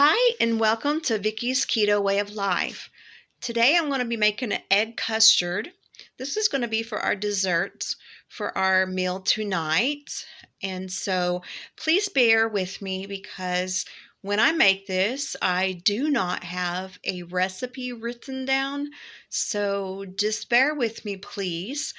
Hi and welcome to Vicky's Keto Way of Life. Today I'm going to be making an egg custard. This is going to be for our dessert for our meal tonight. And so please bear with me because when I make this, I do not have a recipe written down. So just bear with me, please.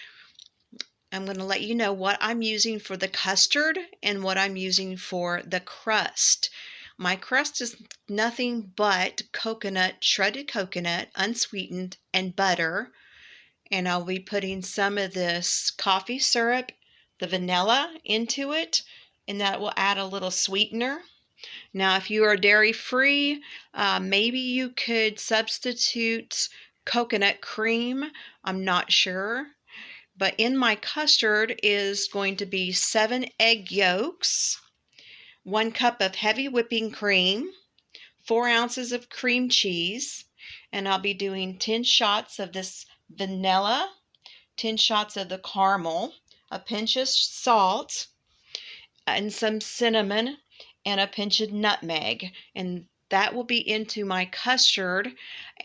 I'm going to let you know what I'm using for the custard and what I'm using for the crust. My crust is nothing but coconut, shredded coconut, unsweetened, and butter. And I'll be putting some of this coffee syrup, the vanilla, into it, and that will add a little sweetener. Now, if you are dairy-free, maybe you could substitute coconut cream. I'm not sure. But in my custard is going to be 7 egg yolks, 1 cup of heavy whipping cream, 4 ounces of cream cheese, and I'll be doing 10 shots of this vanilla, 10 shots of the caramel, a pinch of salt, and some cinnamon, and a pinch of nutmeg. And that will be into my custard,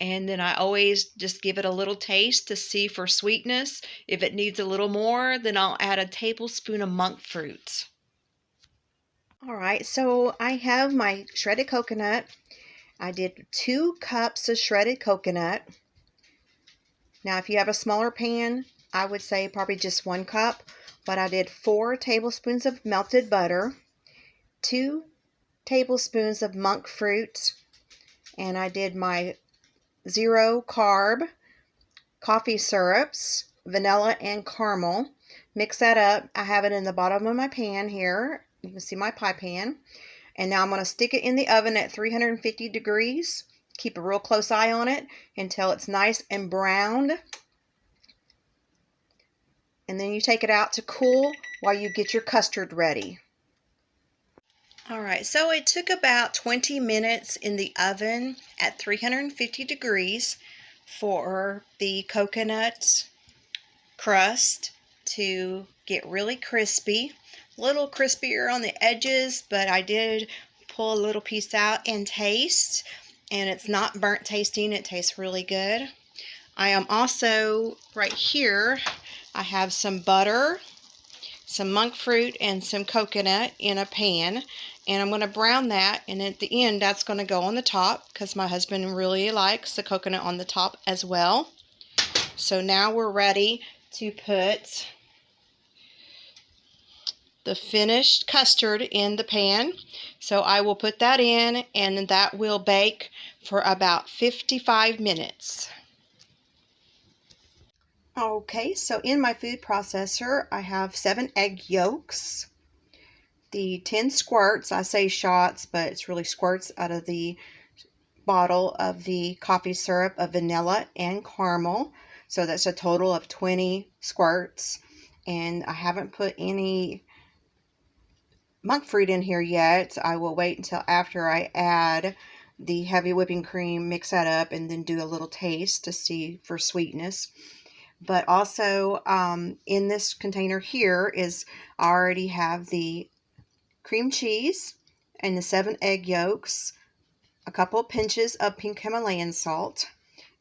and then I always just give it a little taste to see for sweetness. If it needs a little more, then I'll add a tablespoon of monk fruit. All right, so I have my shredded coconut. I did 2 cups of shredded coconut. Now, if you have a smaller pan, I would say probably just 1 cup, but I did 4 tablespoons of melted butter, 2 tablespoons of monk fruit, and I did my 0 carb coffee syrups, vanilla and caramel. Mix that up. I have it in the bottom of my pan here. You can see my pie pan. And now I'm going to stick it in the oven at 350 degrees. Keep a real close eye on it until it's nice and browned. And then you take it out to cool while you get your custard ready. Alright, so it took about 20 minutes in the oven at 350 degrees for the coconut crust to get really crispy. A little crispier on the edges, but I did pull a little piece out and taste, and it's not burnt tasting. It tastes really good. I am also, right here, I have some butter, some monk fruit, and some coconut in a pan, and I'm going to brown that, and at the end that's going to go on the top because my husband really likes the coconut on the top as well. So now we're ready to put the finished custard in the pan. So I will put that in, and that will bake for about 55 minutes. Okay, so in my food processor, I have 7 egg yolks, the 10 squirts, I say shots, but it's really squirts out of the bottle of the coffee syrup of vanilla and caramel. So that's a total of 20 squirts. And I haven't put any monk fruit in here yet. I will wait until after I add the heavy whipping cream, mix that up, and then do a little taste to see for sweetness. But also in this container here is I already have the cream cheese and the 7 egg yolks, a couple of pinches of pink Himalayan salt,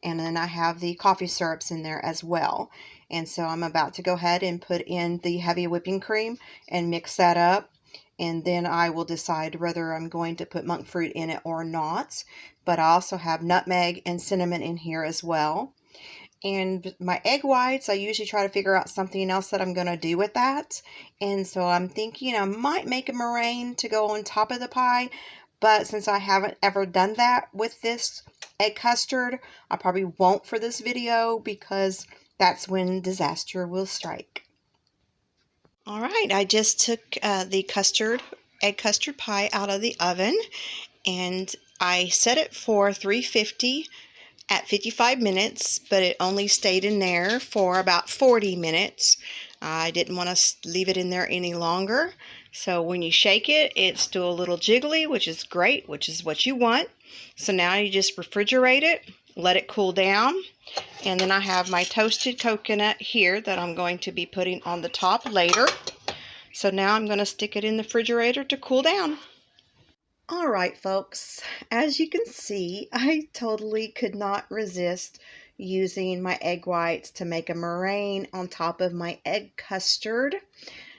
and then I have the coffee syrups in there as well. And so I'm about to go ahead and put in the heavy whipping cream and mix that up. And then I will decide whether I'm going to put monk fruit in it or not. But I also have nutmeg and cinnamon in here as well. And my egg whites, I usually try to figure out something else that I'm going to do with that. And so I'm thinking I might make a meringue to go on top of the pie. But since I haven't ever done that with this egg custard, I probably won't for this video because that's when disaster will strike. Alright, I just took the egg custard pie out of the oven, and I set it for 350 at 55 minutes, but it only stayed in there for about 40 minutes. I didn't want to leave it in there any longer. So when you shake it, it's still a little jiggly, which is great, which is what you want. So now you just refrigerate it, let it cool down. And then I have my toasted coconut here that I'm going to be putting on the top later. So now I'm going to stick it in the refrigerator to cool down. All right, folks, as you can see, I totally could not resist using my egg whites to make a meringue on top of my egg custard.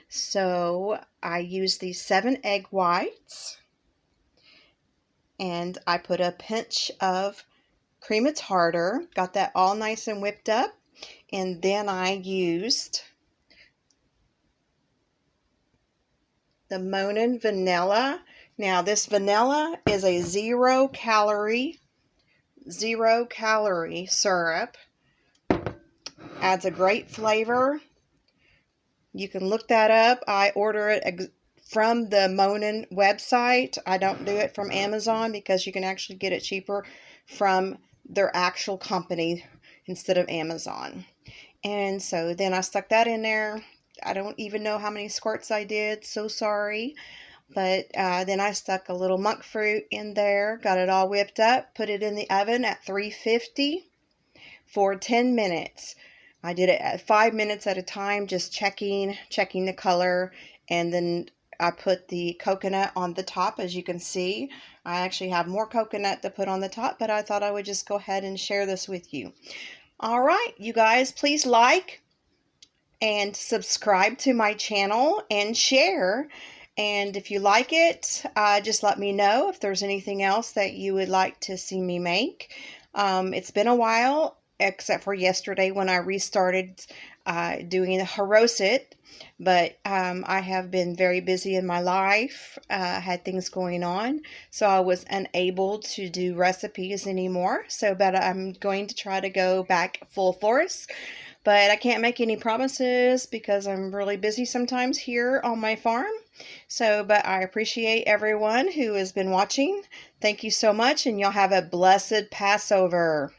So I used these 7 egg whites, and I put a pinch of cream of tartar, got that all nice and whipped up, and then I used the Monin vanilla. Now this vanilla is a 0-calorie syrup. Adds a great flavor. You can look that up. I order it from the Monin website. I don't do it from Amazon because you can actually get it cheaper from their actual company instead of Amazon. And so then I stuck that in there. I don't even know how many squirts I did, so sorry. But then I stuck a little monk fruit in there, got it all whipped up, put it in the oven at 350 for 10 minutes. I did it at 5 minutes at a time, just checking the color, and then I put the coconut on the top. As you can see, I actually have more coconut to put on the top, but I thought I would just go ahead and share this with you. All right, you guys, please like and subscribe to my channel and share. And if you like it, just let me know if there's anything else that you would like to see me make. It's been a while, except for yesterday when I restarted doing the Haroset. But I have been very busy in my life, had things going on, so I was unable to do recipes anymore. But I'm going to try to go back full force. But I can't make any promises because I'm really busy sometimes here on my farm. But I appreciate everyone who has been watching. Thank you so much, and y'all have a blessed Passover.